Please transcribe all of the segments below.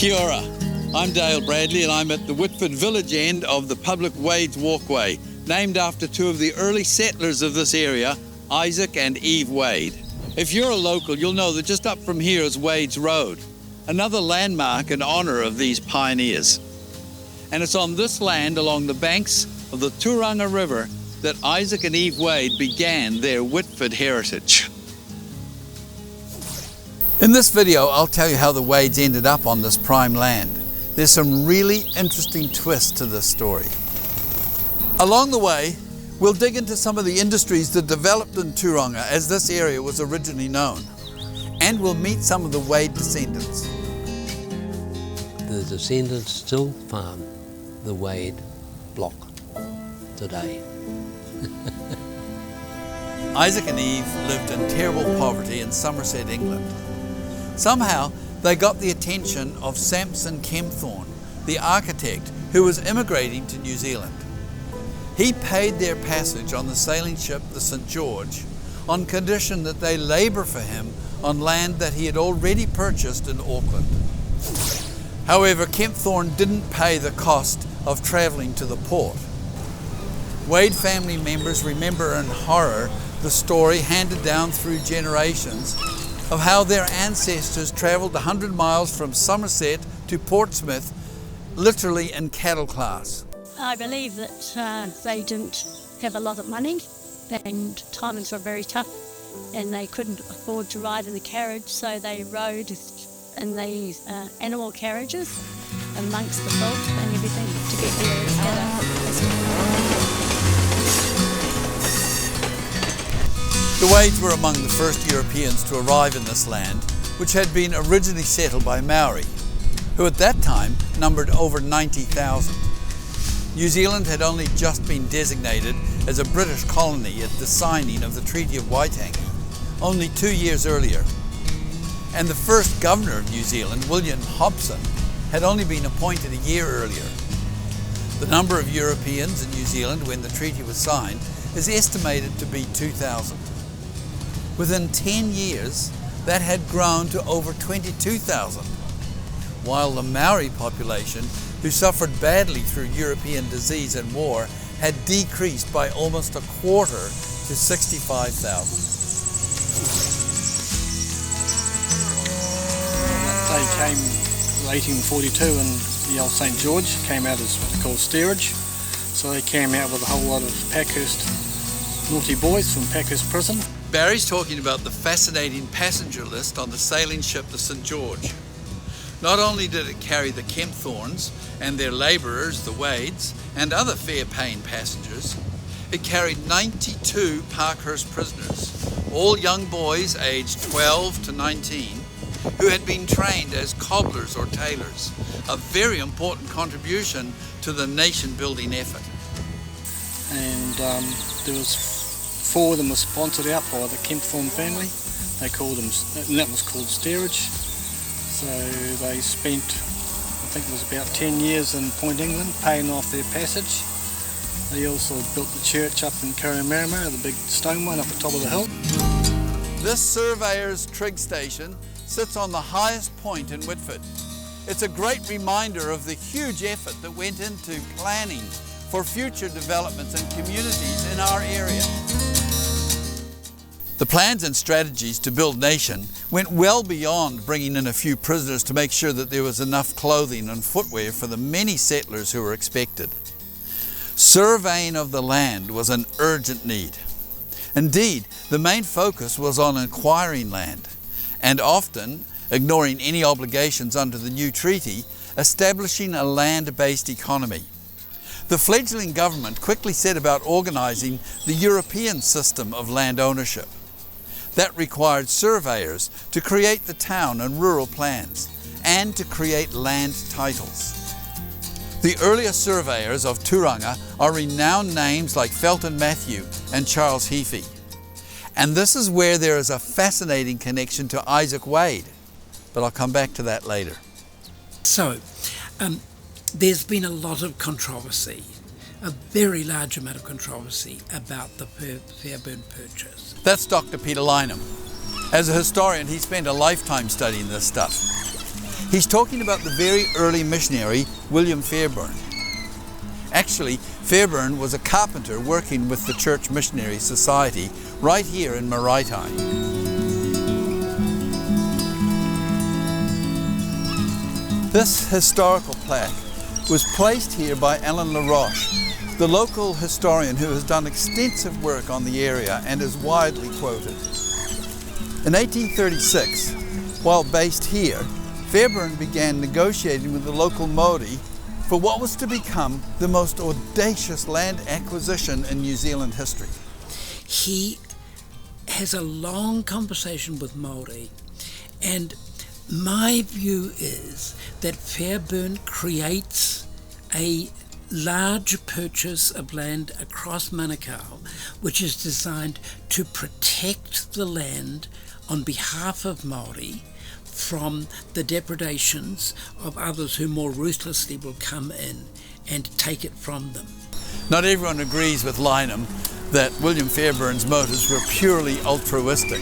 Kia ora. I'm Dale Bradley and I'm at the Whitford village end of the public Wade's Walkway, named after two of the early settlers of this area, Isaac and Eve Wade. If you're a local, you'll know that just up from here is Wade's Road, another landmark in honour of these pioneers. And it's on this land along the banks of the Turanga River that Isaac and Eve Wade began their Whitford heritage. In this video, I'll tell you how the Wades ended up on this prime land. There's some really interesting twists to this story. Along the way, we'll dig into some of the industries that developed in Turanga as this area was originally known. And we'll meet some of the Wade descendants. The descendants still farm the Wade block today. Isaac and Eve lived in terrible poverty in Somerset, England. Somehow, they got the attention of Samson Kempthorne, the architect who was immigrating to New Zealand. He paid their passage on the sailing ship the St. George on condition that they labour for him on land that he had already purchased in Auckland. However, Kempthorne didn't pay the cost of travelling to the port. Wade family members remember in horror the story handed down through generations of how their ancestors travelled 100 miles from Somerset to Portsmouth, literally in cattle class. I believe that they didn't have a lot of money and times were very tough and they couldn't afford to ride in the carriage, so they rode in the animal carriages amongst the veldt and everything to get there. The Wades were among the first Europeans to arrive in this land, which had been originally settled by Maori, who at that time numbered over 90,000. New Zealand had only just been designated as a British colony at the signing of the Treaty of Waitangi, only 2 years earlier. And the first governor of New Zealand, William Hobson, had only been appointed a year earlier. The number of Europeans in New Zealand when the treaty was signed is estimated to be 2,000. Within 10 years, that had grown to over 22,000, while the Maori population, who suffered badly through European disease and war, had decreased by almost a quarter to 65,000. They came in 1842 and the old St. George came out as what they call steerage. So they came out with a whole lot of Packhurst naughty boys from Packhurst prison. Barry's talking about the fascinating passenger list on the sailing ship the St. George. Not only did it carry the Kempthornes and their labourers, the Wades, and other fare-paying passengers, it carried 92 Parkhurst prisoners, all young boys aged 12 to 19, who had been trained as cobblers or tailors, a very important contribution to the nation-building effort. And there was 4 of them were sponsored out by the Kempthorne family. They called them, and that was called steerage. So they spent, I think it was about 10 years in Point England, paying off their passage. They also built the church up in Karamarama, the big stone one up the top of the hill. This surveyor's trig station sits on the highest point in Whitford. It's a great reminder of the huge effort that went into planning for future developments and communities in our area. The plans and strategies to build nation went well beyond bringing in a few prisoners to make sure that there was enough clothing and footwear for the many settlers who were expected. Surveying of the land was an urgent need. Indeed, the main focus was on acquiring land, and often, ignoring any obligations under the new treaty, establishing a land-based economy. The fledgling government quickly set about organising the European system of land ownership. That required surveyors to create the town and rural plans, and to create land titles. The earlier surveyors of Turanga are renowned names like Felton Matthew and Charles Heafy. And this is where there is a fascinating connection to Isaac Wade, but I'll come back to that later. So, there's been a lot of controversy, a very large amount of controversy about the Fairburn Purchase. That's Dr. Peter Lynham. As a historian, he spent a lifetime studying this stuff. He's talking about the very early missionary, William Fairbairn. Actually, Fairbairn was a carpenter working with the Church Missionary Society right here in Maraetai. This historical plaque was placed here by Alan LaRoche, the local historian who has done extensive work on the area and is widely quoted. In 1836, while based here, Fairbairn began negotiating with the local Māori for what was to become the most audacious land acquisition in New Zealand history. He has a long conversation with Māori, and my view is that Fairbairn creates a large purchase of land across Manukau, which is designed to protect the land on behalf of Māori from the depredations of others who more ruthlessly will come in and take it from them. Not everyone agrees with Lynham that William Fairbairn's motives were purely altruistic.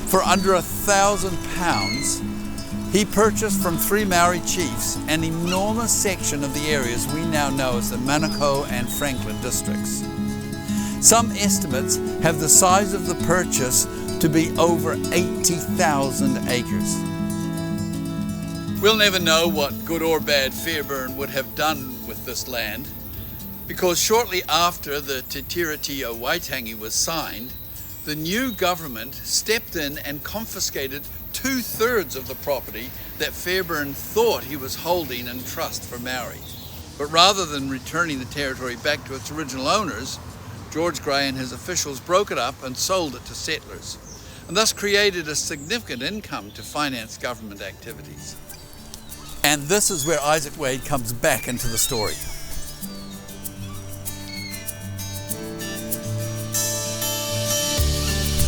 For under £1,000, he purchased from 3 Maori chiefs an enormous section of the areas we now know as the Manukau and Franklin districts. Some estimates have the size of the purchase to be over 80,000 acres. We'll never know what good or bad Fairbairn would have done with this land, because shortly after the Te Tiriti o Waitangi was signed, the new government stepped in and confiscated 2/3 of the property that Fairbairn thought he was holding in trust for Maori. But rather than returning the territory back to its original owners, George Grey and his officials broke it up and sold it to settlers, and thus created a significant income to finance government activities. And this is where Isaac Wade comes back into the story.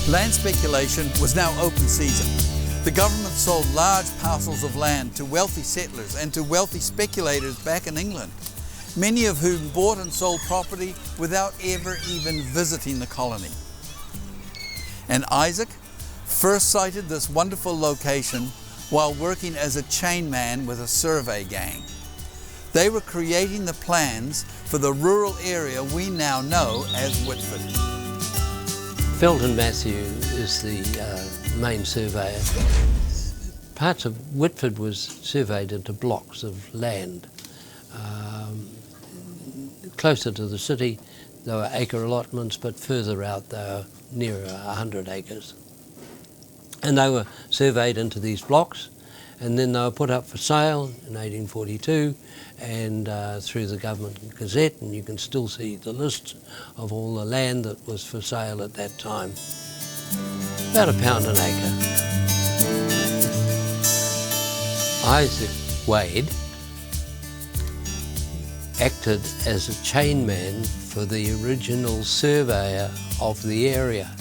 Land speculation was now open season. The government sold large parcels of land to wealthy settlers and to wealthy speculators back in England, many of whom bought and sold property without ever even visiting the colony. And Isaac first sighted this wonderful location while working as a chain man with a survey gang. They were creating the plans for the rural area we now know as Whitford. Felton Matthew is the main surveyor. Parts of Whitford was surveyed into blocks of land. Closer to the city, there were acre allotments, but further out, they were nearer 100 acres. And they were surveyed into these blocks, and then they were put up for sale in 1842 and through the Government Gazette, and you can still see the list of all the land that was for sale at that time. About £1 an acre. Isaac Wade acted as a chain man for the original surveyor of the area.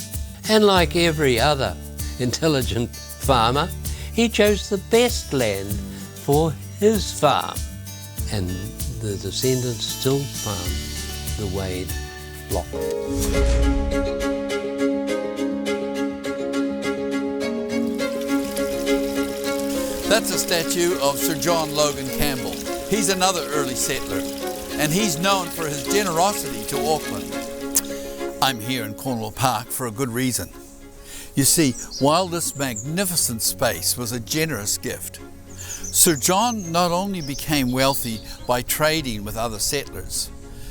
And like every other intelligent farmer, he chose the best land for his farm. And the descendants still farm the Wade block. That's a statue of Sir John Logan Campbell. He's another early settler, and he's known for his generosity to Auckland. I'm here in Cornwall Park for a good reason. You see, while this magnificent space was a generous gift, Sir John not only became wealthy by trading with other settlers,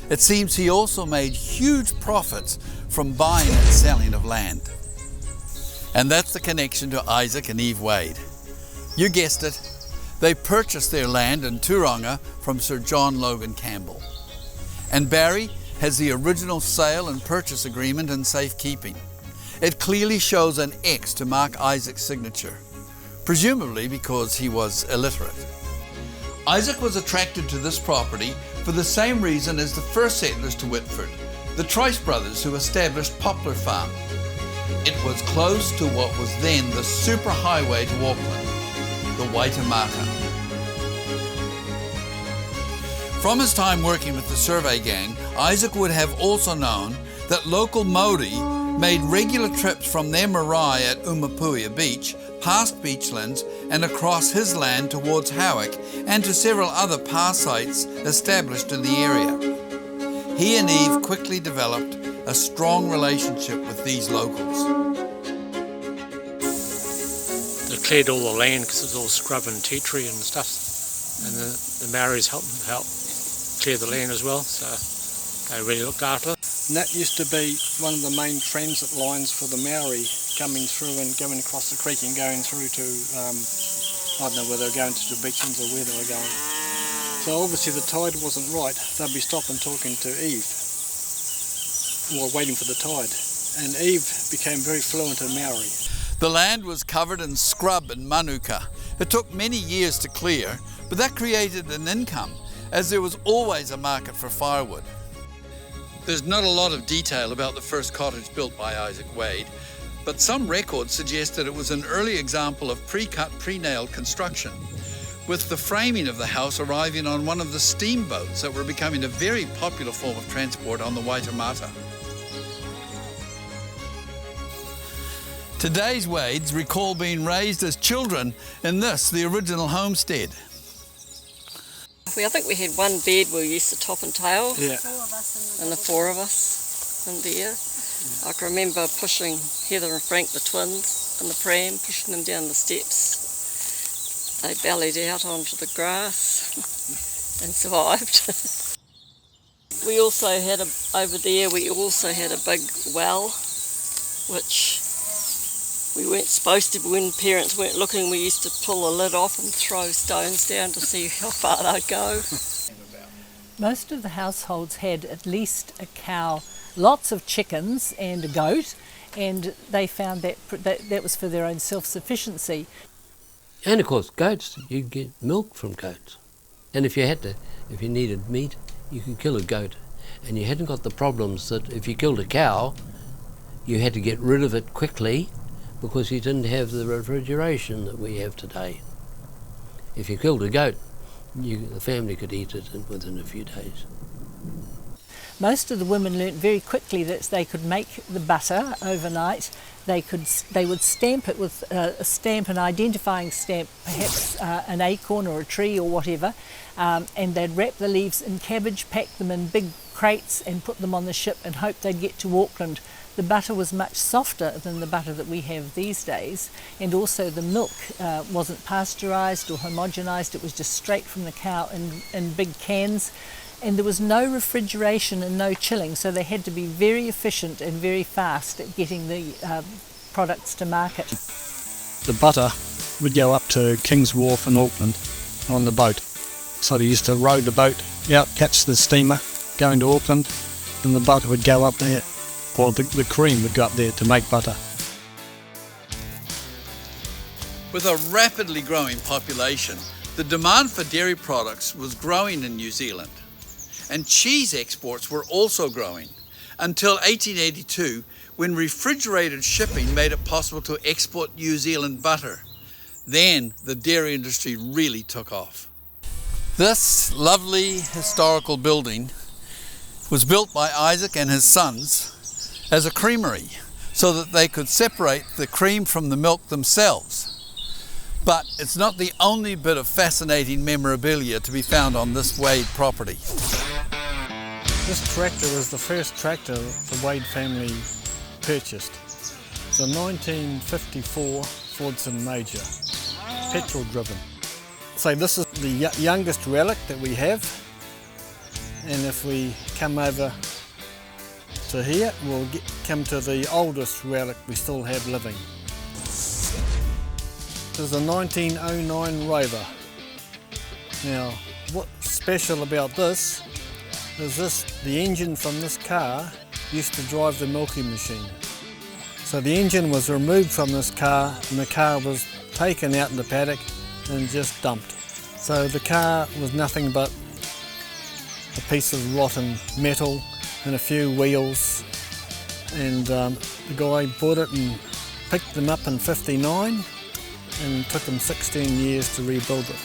it seems he also made huge profits from buying and selling of land. And that's the connection to Isaac and Eve Wade. You guessed it, they purchased their land in Turanga from Sir John Logan Campbell. And Barry has the original sale and purchase agreement in safekeeping. It clearly shows an X to mark Isaac's signature, presumably because he was illiterate. Isaac was attracted to this property for the same reason as the first settlers to Whitford, the Trice brothers who established Poplar Farm. It was close to what was then the superhighway to Auckland, the Waitemata. From his time working with the survey gang, Isaac would have also known that local Māori made regular trips from their marae at Umapuia Beach past Beachlands and across his land towards Howick and to several other past sites established in the area. He and Eve quickly developed a strong relationship with these locals. They cleared all the land because it was all scrub and tea tree and stuff, and the Maoris helped clear the land as well, so they really looked after it. And that used to be one of the main transit lines for the Maori coming through and going across the creek and going through to, I don't know whether they're going to the Beachlands or where they were going. So obviously the tide wasn't right. They'd be stopping talking to Eve, or waiting for the tide. And Eve became very fluent in Maori. The land was covered in scrub and manuka. It took many years to clear, but that created an income, as there was always a market for firewood. There's not a lot of detail about the first cottage built by Isaac Wade, but some records suggest that it was an early example of pre-cut, pre-nailed construction, with the framing of the house arriving on one of the steamboats that were becoming a very popular form of transport on the Waitemata. Today's Wades recall being raised as children in this, the original homestead. I think we had one bed where we used to top and tail, Yeah. and the four of us in there. I can remember pushing Heather and Frank, the twins, in the pram, pushing them down the steps. They bellied out onto the grass and survived. We also had over there we also had a big well, which we weren't supposed to, when parents weren't looking, we used to pull the lid off and throw stones down to see how far they'd go. Most of the households had at least a cow, lots of chickens and a goat, and they found that was for their own self-sufficiency. And of course, goats, you get milk from goats. And if you needed meat, you could kill a goat. And you hadn't got the problems that if you killed a cow, you had to get rid of it quickly because you didn't have the refrigeration that we have today. If you killed a goat, the family could eat it within a few days. Most of the women learnt very quickly that they could make the butter overnight. They would stamp it with a stamp, an identifying stamp, perhaps an acorn or a tree or whatever, and they'd wrap the leaves in cabbage, pack them in big crates and put them on the ship and hope they'd get to Auckland. The butter was much softer than the butter that we have these days, and also the milk wasn't pasteurised or homogenised. It was just straight from the cow in big cans, and there was no refrigeration and no chilling, so they had to be very efficient and very fast at getting the products to market. The butter would go up to King's Wharf in Auckland on the boat. So they used to row the boat out, catch the steamer, going to Auckland, and the butter would go up there, or the cream would go up there to make butter. With a rapidly growing population, the demand for dairy products was growing in New Zealand, and cheese exports were also growing until 1882, when refrigerated shipping made it possible to export New Zealand butter. Then the dairy industry really took off. This lovely historical building was built by Isaac and his sons as a creamery so that they could separate the cream from the milk themselves. But it's not the only bit of fascinating memorabilia to be found on this Wade property. This tractor was the first tractor the Wade family purchased. It's a 1954 Fordson Major, petrol driven. So this is the youngest relic that we have, and if we come over to here, we'll come to the oldest relic we still have living. This is a 1909 Rover. Now, what's special about this is the engine from this car used to drive the milking machine. So the engine was removed from this car and the car was taken out in the paddock and just dumped. So the car was nothing but a piece of rotten metal and a few wheels, and the guy bought it and picked them up in '59 and took him 16 years to rebuild it.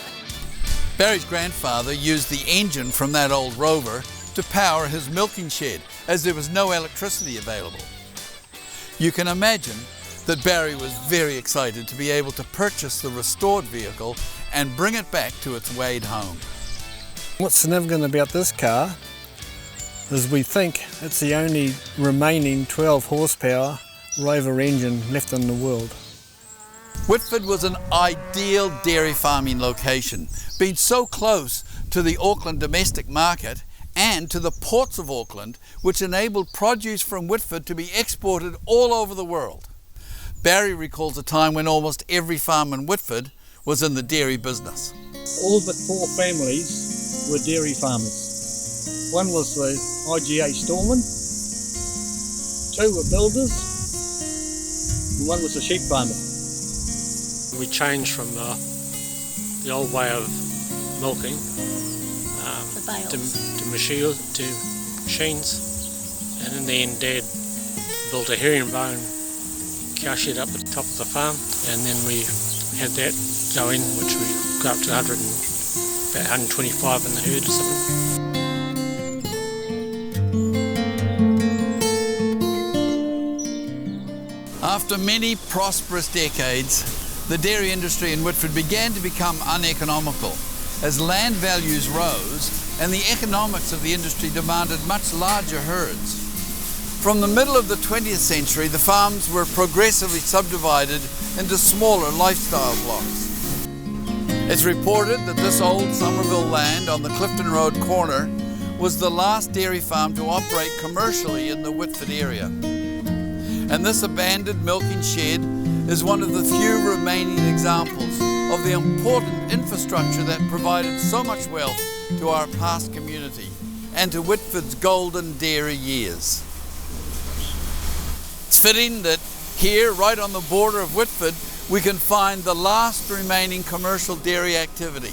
Barry's grandfather used the engine from that old Rover to power his milking shed, as there was no electricity available. You can imagine that Barry was very excited to be able to purchase the restored vehicle and bring it back to its Wade home. What's significant about this car is we think it's the only remaining 12 horsepower Rover engine left in the world. Whitford was an ideal dairy farming location, being so close to the Auckland domestic market and to the ports of Auckland, which enabled produce from Whitford to be exported all over the world. Barry recalls a time when almost every farm in Whitford was in the dairy business. All but 4 families were dairy farmers. One was the IGA storeman, 2 were builders, and 1 was a sheep farmer. We changed from the old way of milking to machines, and in the end Dad built a herringbone cow shed up at the top of the farm, and then we had that going, which we got up to about 125 in the herd or something. After many prosperous decades, the dairy industry in Whitford began to become uneconomical as land values rose and the economics of the industry demanded much larger herds. From the middle of the 20th century, the farms were progressively subdivided into smaller lifestyle blocks. It's reported that this old Somerville land on the Clifton Road corner was the last dairy farm to operate commercially in the Whitford area. And this abandoned milking shed is one of the few remaining examples of the important infrastructure that provided so much wealth to our past community and to Whitford's golden dairy years. It's fitting that here, right on the border of Whitford, we can find the last remaining commercial dairy activity.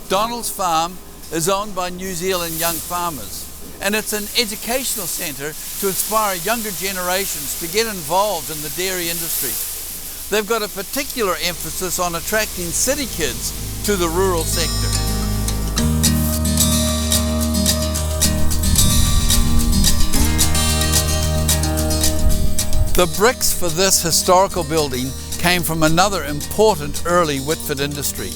Donald's Farm is owned by New Zealand young farmers, and it's an educational centre to inspire younger generations to get involved in the dairy industry. They've got a particular emphasis on attracting city kids to the rural sector. The bricks for this historical building came from another important early Whitford industry,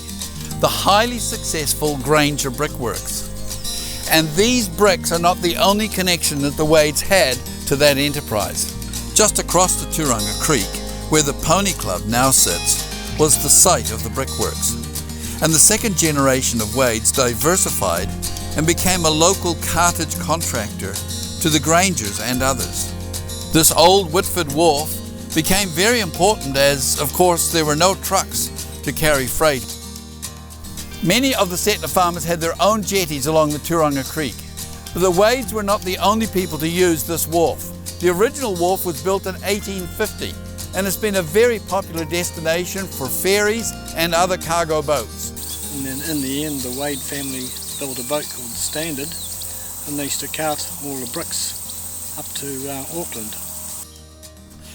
the highly successful Granger Brickworks. And these bricks are not the only connection that the Wades had to that enterprise. Just across the Turanga Creek, where the Pony Club now sits, was the site of the brickworks. And the second generation of Wades diversified and became a local cartage contractor to the Grangers and others. This old Whitford wharf became very important as, of course, there were no trucks to carry freight. Many of the settler farmers had their own jetties along the Turanga Creek. But the Wades were not the only people to use this wharf. The original wharf was built in 1850 and it's been a very popular destination for ferries and other cargo boats. And then in the end, the Wade family built a boat called the Standard, and they used to cart all the bricks up to Auckland.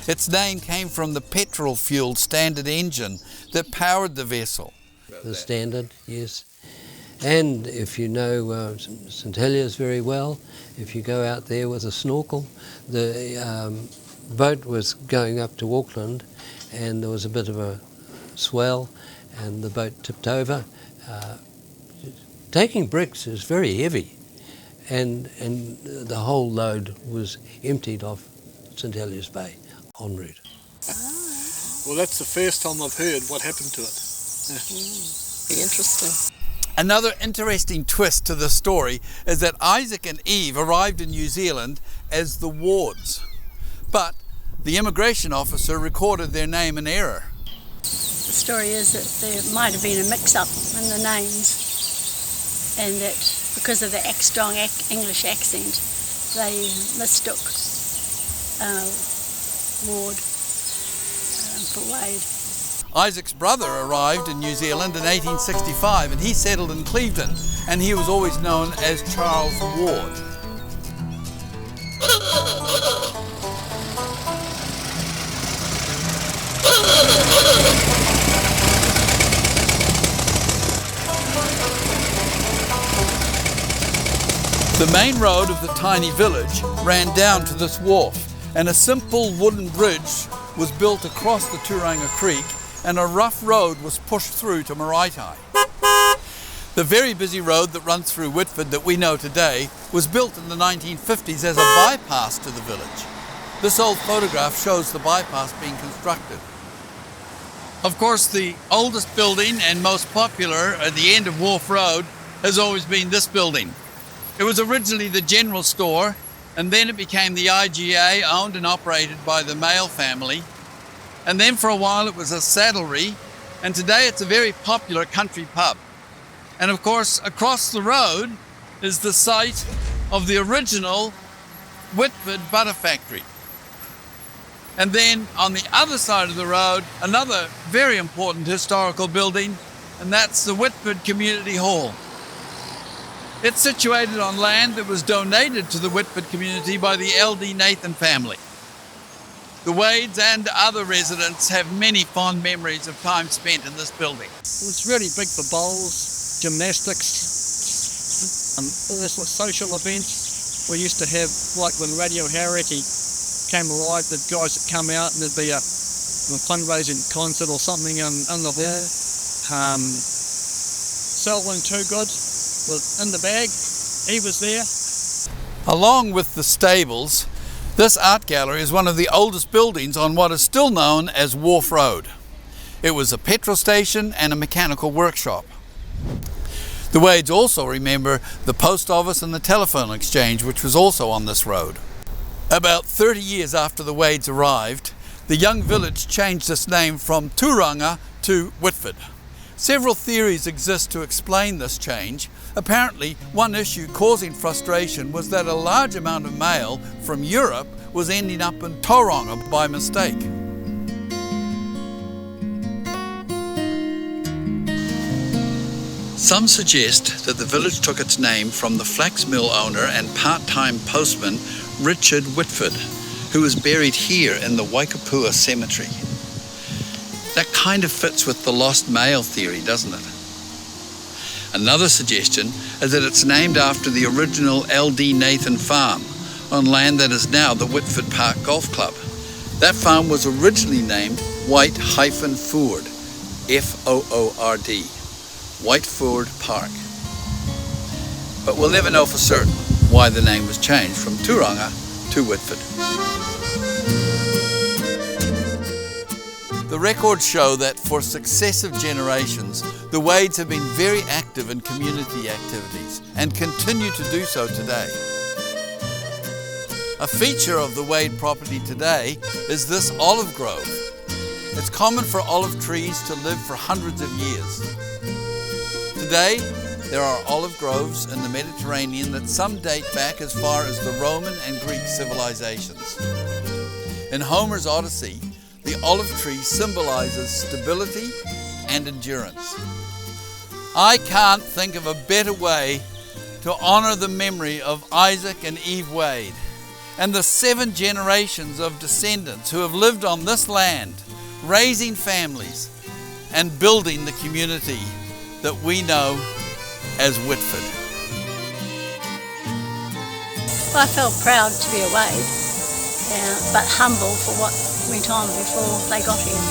Its name came from the petrol-fueled Standard engine that powered the vessel. The Standard, yes. And if you know St Heliers very well, if you go out there with a snorkel, the boat was going up to Auckland and there was a bit of a swell and the boat tipped over. Taking bricks is very heavy, and the whole load was emptied off St Heliers Bay en route. Well, that's the first time I've heard what happened to it. Be interesting. Another interesting twist to the story is that Isaac and Eve arrived in New Zealand as the Wards, but the immigration officer recorded their name in error. The story is that there might have been a mix-up in the names, and that because of the strong English accent, they mistook Ward for Wade. Isaac's brother arrived in New Zealand in 1865 and he settled in Clevedon, and he was always known as Charles Ward. The main road of the tiny village ran down to this wharf, and a simple wooden bridge was built across the Turanga Creek and a rough road was pushed through to Maraetai. The very busy road that runs through Whitford that we know today was built in the 1950s as a bypass to the village. This old photograph shows the bypass being constructed. Of course, the oldest building and most popular at the end of Wharf Road has always been this building. It was originally the general store, and then it became the IGA, owned and operated by the Mail family. And then for a while it was a saddlery, and today it's a very popular country pub. And of course, across the road is the site of the original Whitford Butter Factory. And then on the other side of the road, another very important historical building, and that's the Whitford Community Hall. It's situated on land that was donated to the Whitford community by the LD Nathan family. The Wades and other residents have many fond memories of time spent in this building. It was really big for bowls, gymnastics, social events. We used to have, like when Radio Harrity came alive, the guys that come out and there'd be a fundraising concert or something in the hall. Selwyn Toogood was in the bag, he was there. Along with the stables, this art gallery is one of the oldest buildings on what is still known as Wharf Road. It was a petrol station and a mechanical workshop. The Wades also remember the post office and the telephone exchange, which was also on this road. About 30 years after the Wades arrived, the young village changed its name from Turanga to Whitford. Several theories exist to explain this change. Apparently, one issue causing frustration was that a large amount of mail from Europe was ending up in Turanga by mistake. Some suggest that the village took its name from the flax mill owner and part-time postman Richard Whitford, who was buried here in the Waikapua Cemetery. That kind of fits with the lost mail theory, doesn't it? Another suggestion is that it's named after the original LD Nathan farm on land that is now the Whitford Park Golf Club. That farm was originally named White-Ford, F-O-O-R-D, Whiteford Park. But we'll never know for certain why the name was changed from Turanga to Whitford. The records show that for successive generations, the Wades have been very active in community activities and continue to do so today. A feature of the Wade property today is this olive grove. It's common for olive trees to live for hundreds of years. Today, there are olive groves in the Mediterranean that some date back as far as the Roman and Greek civilizations. In Homer's Odyssey, the olive tree symbolizes stability and endurance. I can't think of a better way to honor the memory of Isaac and Eve Wade and the 7 generations of descendants who have lived on this land, raising families and building the community that we know as Whitford. I felt proud to be a Wade, but humble for what went on before they got here.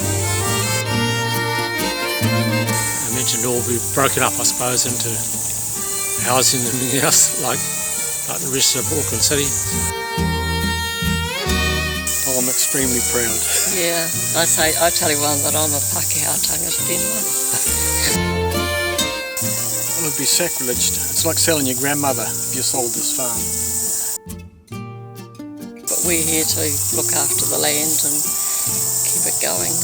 I mentioned all we've broken up, I suppose, into housing and everything else, like the rest of Auckland City. Oh, I'm extremely proud. Yeah, I tell everyone that I'm a Pākehā Tangas Whenua. It would be sacrilege. It's like selling your grandmother if you sold this farm. But we're here to look after the land and keep it going,